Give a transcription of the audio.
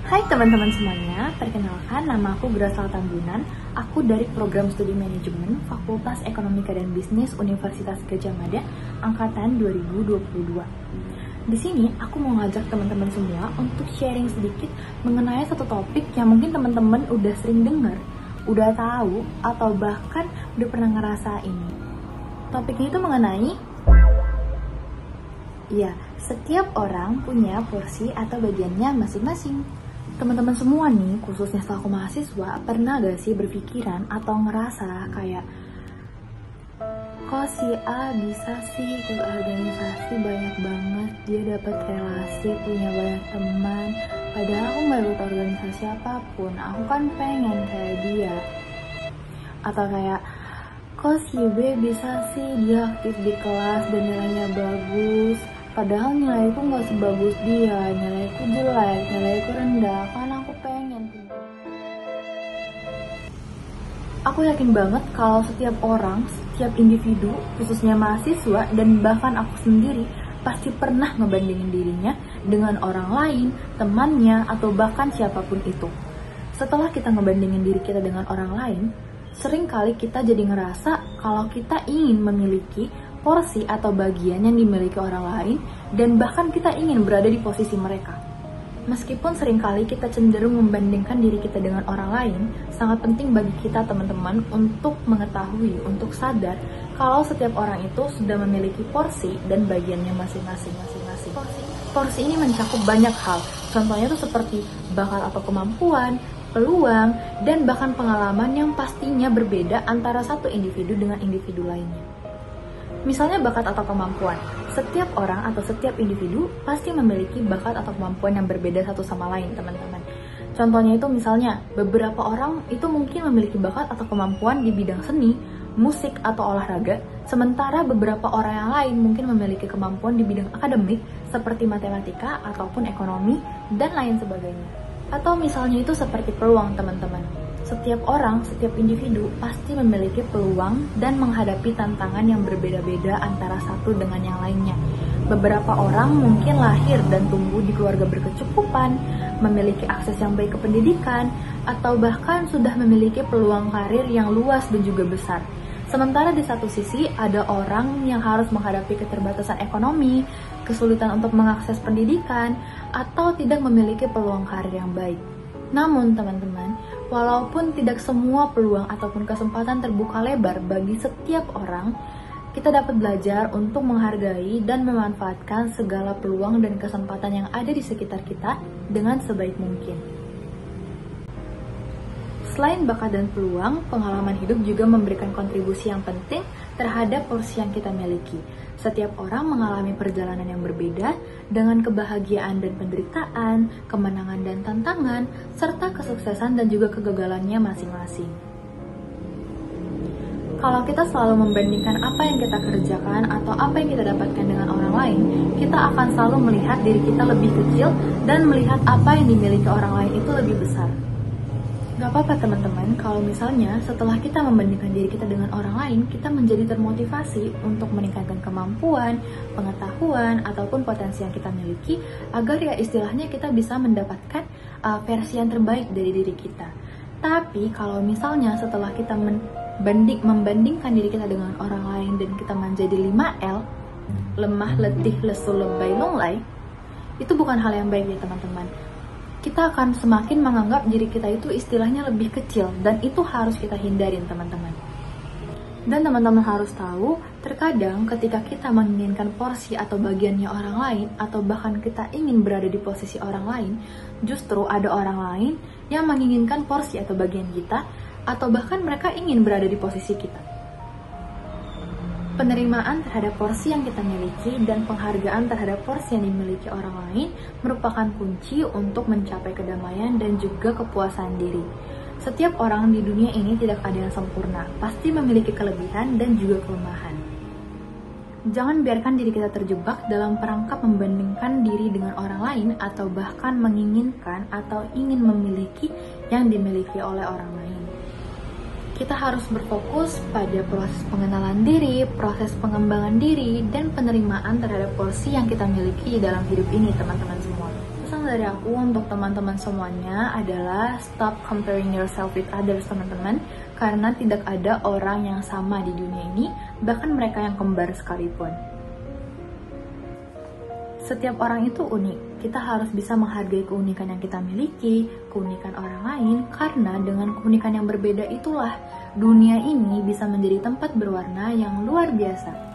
Hai teman-teman semuanya, perkenalkan nama aku Grasal Tambunan. Aku dari Program Studi Manajemen Fakultas Ekonomika dan Bisnis Universitas Gadjah Mada angkatan 2022. Di sini aku mau ngajak teman-teman semua untuk sharing sedikit mengenai satu topik yang mungkin teman-teman udah sering dengar, udah tahu, atau bahkan udah pernah ngerasain. Topiknya itu mengenai setiap orang punya porsi atau bagiannya masing-masing. Teman-teman semua nih, khususnya selaku mahasiswa, pernah gak sih berpikiran atau ngerasa kayak kok si A bisa sih ikut organisasi banyak banget, dia dapat relasi, punya banyak teman, padahal aku gak ikut organisasi apapun, aku kan pengen kayak dia. Atau kayak kok si B bisa sih dia aktif di kelas dan nilainya bagus, padahal nilaiku gak sebagus dia, nilaiku jelek, nilaiku rendah, karena aku pengen. Aku yakin banget kalau setiap orang, setiap individu, khususnya mahasiswa, dan bahkan aku sendiri, pasti pernah ngebandingin dirinya dengan orang lain, temannya, atau bahkan siapapun itu. Setelah kita ngebandingin diri kita dengan orang lain, sering kali kita jadi ngerasa kalau kita ingin memiliki porsi atau bagian yang dimiliki orang lain, dan bahkan kita ingin berada di posisi mereka. Meskipun seringkali kita cenderung membandingkan diri kita dengan orang lain, sangat penting bagi kita teman-teman untuk mengetahui, untuk sadar kalau setiap orang itu sudah memiliki porsi dan bagiannya masing-masing. Porsi ini mencakup banyak hal, contohnya itu seperti bakat atau kemampuan, peluang, dan bahkan pengalaman yang pastinya berbeda antara satu individu dengan individu lainnya. Misalnya bakat atau kemampuan, setiap orang atau setiap individu pasti memiliki bakat atau kemampuan yang berbeda satu sama lain, teman-teman. Contohnya itu misalnya, beberapa orang itu mungkin memiliki bakat atau kemampuan di bidang seni, musik, atau olahraga, sementara beberapa orang yang lain mungkin memiliki kemampuan di bidang akademik seperti matematika ataupun ekonomi dan lain sebagainya. Atau misalnya itu seperti peluang, teman-teman. Setiap orang, setiap individu pasti memiliki peluang dan menghadapi tantangan yang berbeda-beda antara satu dengan yang lainnya. Beberapa orang mungkin lahir dan tumbuh di keluarga berkecukupan, memiliki akses yang baik ke pendidikan, atau bahkan sudah memiliki peluang karir yang luas dan juga besar. Sementara di satu sisi ada orang yang harus menghadapi keterbatasan ekonomi, kesulitan untuk mengakses pendidikan, atau tidak memiliki peluang karir yang baik. Namun teman-teman, walaupun tidak semua peluang ataupun kesempatan terbuka lebar bagi setiap orang, kita dapat belajar untuk menghargai dan memanfaatkan segala peluang dan kesempatan yang ada di sekitar kita dengan sebaik mungkin. Selain bakat dan peluang, pengalaman hidup juga memberikan kontribusi yang penting terhadap porsi yang kita miliki. Setiap orang mengalami perjalanan yang berbeda dengan kebahagiaan dan penderitaan, kemenangan dan tantangan, serta kesuksesan dan juga kegagalannya masing-masing. Kalau kita selalu membandingkan apa yang kita kerjakan atau apa yang kita dapatkan dengan orang lain, kita akan selalu melihat diri kita lebih kecil dan melihat apa yang dimiliki orang lain itu lebih besar. Gak apa-apa teman-teman, kalau misalnya setelah kita membandingkan diri kita dengan orang lain, kita menjadi termotivasi untuk meningkatkan kemampuan, pengetahuan, ataupun potensi yang kita miliki, agar ya istilahnya kita bisa mendapatkan versi yang terbaik dari diri kita. Tapi kalau misalnya setelah kita membandingkan diri kita dengan orang lain dan kita menjadi 5L, lemah, letih, lesu, lebay, lunglai, itu bukan hal yang baik ya teman-teman. Kita akan semakin menganggap diri kita itu istilahnya lebih kecil, dan itu harus kita hindarin teman-teman. Dan teman-teman harus tahu, terkadang ketika kita menginginkan porsi atau bagiannya orang lain, atau bahkan kita ingin berada di posisi orang lain, justru ada orang lain yang menginginkan porsi atau bagian kita, atau bahkan mereka ingin berada di posisi kita. Penerimaan terhadap porsi yang kita miliki dan penghargaan terhadap porsi yang dimiliki orang lain merupakan kunci untuk mencapai kedamaian dan juga kepuasan diri. Setiap orang di dunia ini tidak ada yang sempurna, pasti memiliki kelebihan dan juga kelemahan. Jangan biarkan diri kita terjebak dalam perangkap membandingkan diri dengan orang lain atau bahkan menginginkan atau ingin memiliki yang dimiliki oleh orang lain. Kita harus berfokus pada proses pengenalan diri, proses pengembangan diri, dan penerimaan terhadap porsi yang kita miliki dalam hidup ini, teman-teman semua. pesan dari aku untuk teman-teman semuanya adalah stop comparing yourself with others, teman-teman. Karena tidak ada orang yang sama di dunia ini, bahkan mereka yang kembar sekalipun. Setiap orang itu unik. Kita harus bisa menghargai keunikan yang kita miliki, keunikan orang lain, karena dengan keunikan yang berbeda itulah dunia ini bisa menjadi tempat berwarna yang luar biasa.